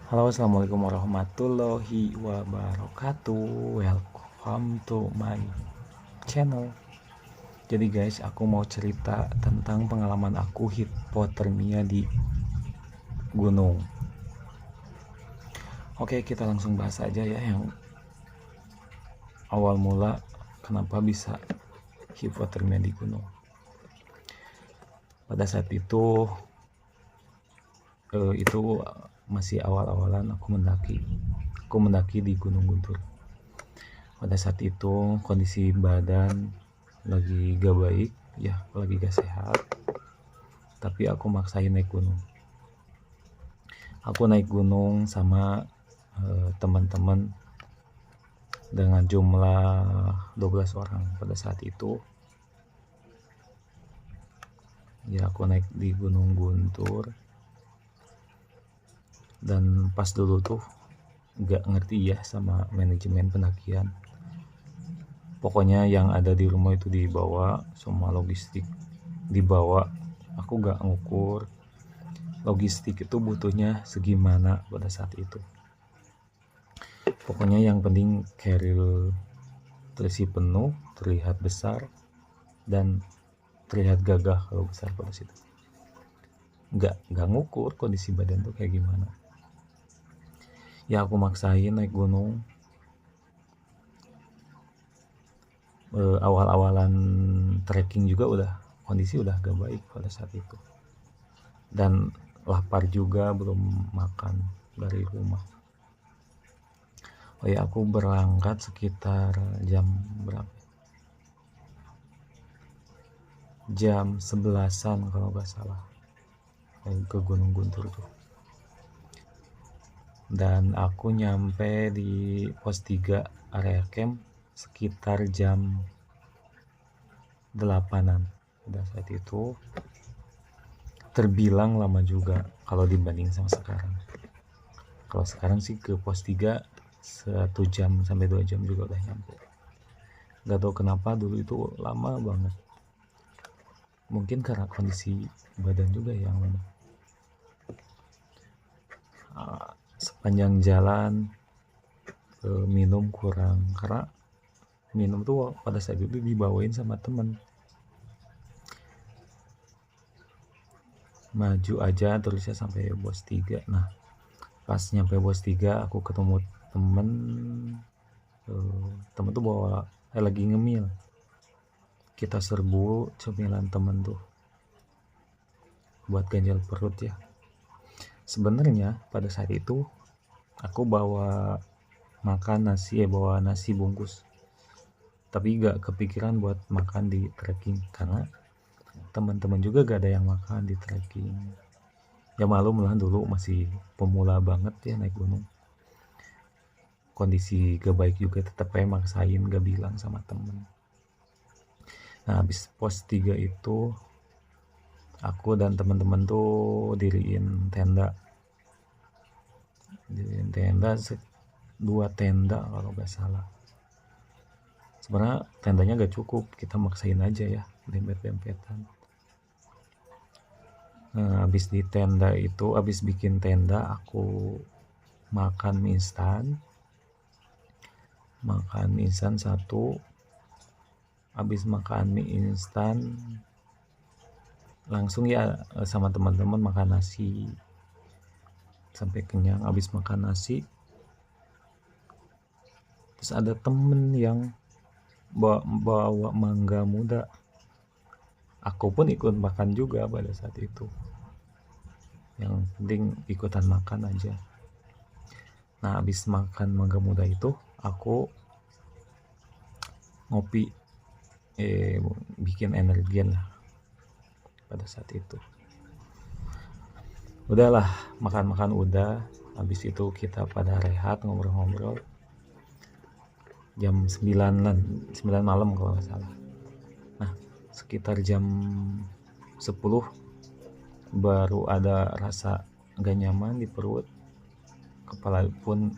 Halo, assalamualaikum warahmatullahi wabarakatuh. Welcome to my channel. Jadi guys, aku mau cerita tentang pengalaman aku hipotermia di gunung. Oke, kita langsung bahas aja ya yang awal mula kenapa bisa hipotermia di gunung. Pada saat itu masih awal-awalan aku mendaki di Gunung Guntur. Pada saat itu kondisi badan lagi gak baik ya, lagi gak sehat, tapi aku maksain naik gunung. Aku naik gunung sama teman-teman dengan jumlah 12 orang pada saat itu. Ya, aku naik di Gunung Guntur, dan pas dulu tuh gak ngerti ya sama manajemen pendakian. Pokoknya yang ada di rumah itu dibawa, semua logistik dibawa. Aku gak ngukur logistik itu butuhnya segimana pada saat itu. Pokoknya yang penting carrier terisi penuh, terlihat besar, dan terlihat gagah kalau besar pada situ. Gak ngukur kondisi badan tuh kayak gimana. Ya aku maksain naik gunung. Awal-awalan trekking juga kondisi udah gak baik pada saat itu, dan lapar juga, belum makan dari rumah. Oh ya, aku berangkat sekitar jam berapa? Jam 11-an kalau nggak salah ke Gunung Guntur tuh. Dan aku nyampe di pos 3 area camp sekitar jam 8-an. Pada saat itu terbilang lama juga kalau dibanding sama sekarang. Kalau sekarang sih ke pos 3 1 jam sampai 2 jam juga udah nyampe. Gak tahu kenapa dulu itu lama banget. Mungkin karena kondisi badan juga yang sepanjang jalan minum kurang, karena minum tuh pada saat itu dibawain sama temen. Maju aja terusnya sampai pos 3. Nah, pas nyampe pos 3 aku ketemu temen. Temen tuh bawa lagi ngemil. Kita serbu cemilan temen tuh buat ganjal perut ya. Sebenarnya pada saat itu aku bawa nasi bungkus, tapi gak kepikiran buat makan di trekking karena teman-teman juga gak ada yang makan di trekking. Ya malum lah, dulu masih pemula banget ya naik gunung. Kondisi gak baik juga, tetap kayak maksain, gak bilang sama temen. Nah, habis pos 3 itu aku dan teman-teman tuh diriin tenda 2 tenda kalau nggak salah. Sebenarnya tendanya gak cukup, kita maksain aja ya, dempet-dempetan. Nah, habis bikin tenda, aku makan mie instan 1. Habis makan mie instan langsung ya sama teman-teman makan nasi sampai kenyang. Habis makan nasi terus ada temen yang bawa mangga muda, aku pun ikut makan juga pada saat itu. Yang penting ikutan makan aja. Nah, habis makan mangga muda itu aku ngopi, bikin energian lah pada saat itu. Udahlah, makan udah. Habis itu kita pada rehat, ngobrol-ngobrol jam 9 malam kalau nggak salah. Nah, sekitar jam 10 baru ada rasa gak nyaman di perut, kepala pun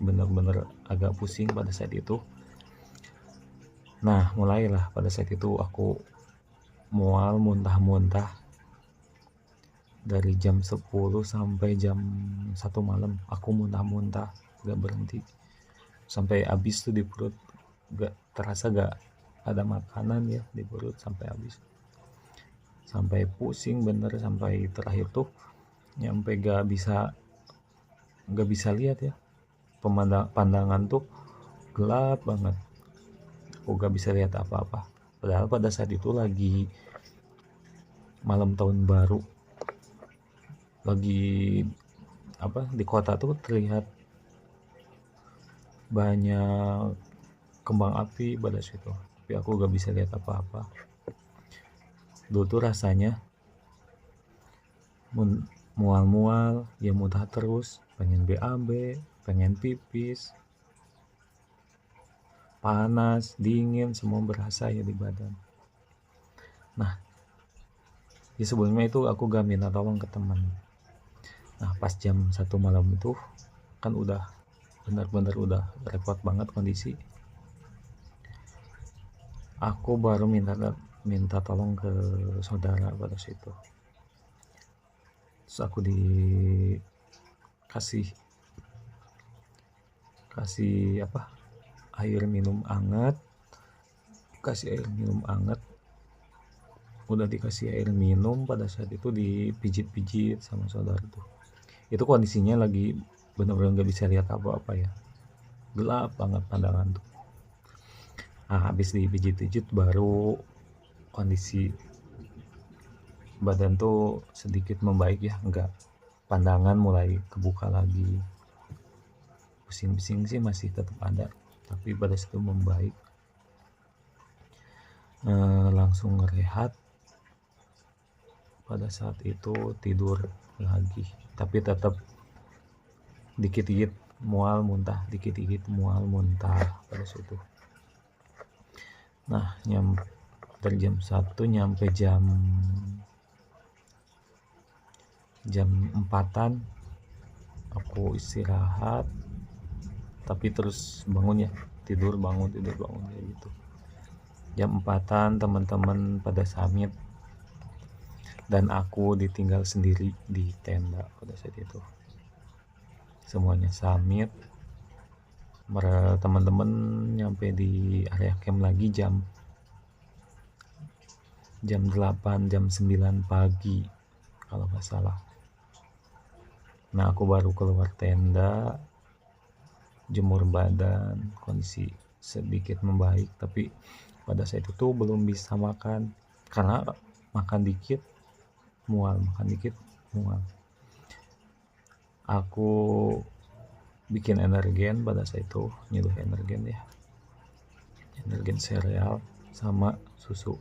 bener-bener agak pusing pada saat itu. Nah, mulailah pada saat itu aku mual, muntah-muntah, dari jam 10 sampai jam 1 malam aku muntah-muntah gak berhenti sampai habis tuh di perut, gak terasa gak ada makanan ya di perut sampai habis, sampai pusing bener, sampai terakhir tuh nyampe gak bisa lihat ya, pandangan tuh gelap banget, aku gak bisa lihat apa-apa. Padahal pada saat itu lagi malam tahun baru, lagi di kota tuh terlihat banyak kembang api pada situ, tapi aku gak bisa lihat apa-apa. Dulu tuh rasanya mual-mual ya, muntah terus, pengen BAB, pengen pipis, panas, dingin, semua berasa ya di badan. Nah ya sebelumnya itu aku gak minta tolong ke teman. Nah pas jam 1 malam itu kan udah benar-benar udah repot banget kondisi, aku baru minta tolong ke saudara pada situ. Terus aku dikasih air minum hangat, udah dikasih air minum, pada saat itu dipijit-pijit sama saudara tuh. Itu kondisinya lagi benar-benar gak bisa lihat apa-apa ya, gelap banget pandangan tuh. Nah habis dipijit-pijit baru kondisi badan tuh sedikit membaik ya, enggak, pandangan mulai kebuka lagi, pusing-pusing sih masih tetap ada tapi pada situ membaik. Langsung rehat, pada saat itu tidur lagi, tapi tetap dikit-dikit mual muntah pada situ. Nah dari jam 1 nyampe jam 4-an aku istirahat, tapi terus bangun ya, tidur bangun kayak gitu. Jam 4-an teman-teman pada summit dan aku ditinggal sendiri di tenda pada saat itu. Semuanya summit, teman-teman nyampe di area camp lagi jam 8 jam 9 pagi kalau nggak salah. Nah aku baru keluar tenda, jemur badan, kondisi sedikit membaik, tapi pada saat itu belum bisa makan karena makan dikit mual. Aku bikin energen pada saat itu, nyeduh energen sereal sama susu,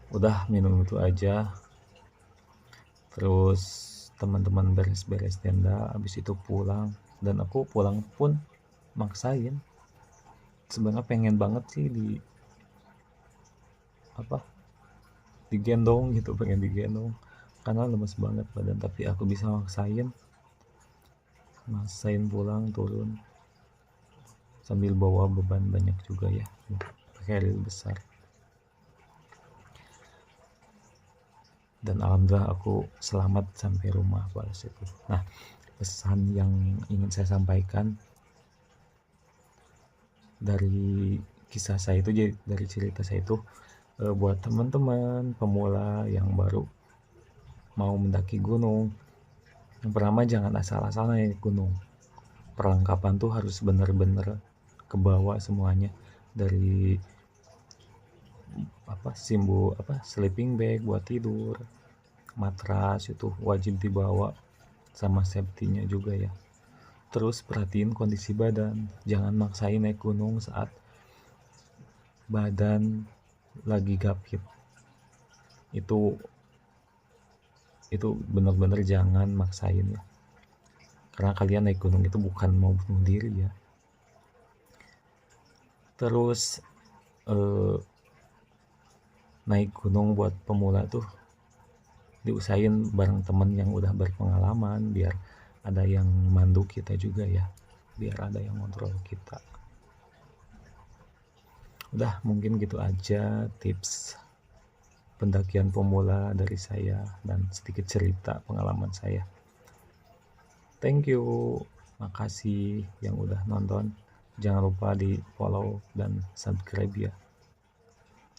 udah minum itu aja. Terus teman-teman beres-beres tenda, habis itu pulang, dan aku pulang pun maksain. Sebenarnya pengen banget sih digendong gitu, pengen digendong karena lemes banget badan, tapi aku bisa maksain pulang turun sambil bawa beban banyak juga ya, pakai ril besar. Dan alhamdulillah aku selamat sampai rumah pada situ. Nah pesan yang ingin saya sampaikan dari kisah saya itu, dari cerita saya itu, buat teman-teman pemula yang baru mau mendaki gunung, yang pertama jangan asal-asal naik gunung. Perlengkapan tuh harus bener-bener kebawa semuanya, dari sleeping bag buat tidur, matras itu wajib dibawa, sama safety-nya juga ya. Terus perhatiin kondisi badan, jangan maksain naik gunung saat badan lagi gapit. Itu benar-benar jangan maksain ya, karena kalian naik gunung itu bukan mau bunuh diri ya. Terus naik gunung buat pemula tuh diusahain bareng temen yang udah berpengalaman, biar ada yang mandu kita juga ya, biar ada yang kontrol kita. Udah mungkin gitu aja tips pendakian pemula dari saya dan sedikit cerita pengalaman saya. Thank you, makasih yang udah nonton. Jangan lupa di follow dan subscribe ya.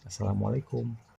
Assalamualaikum.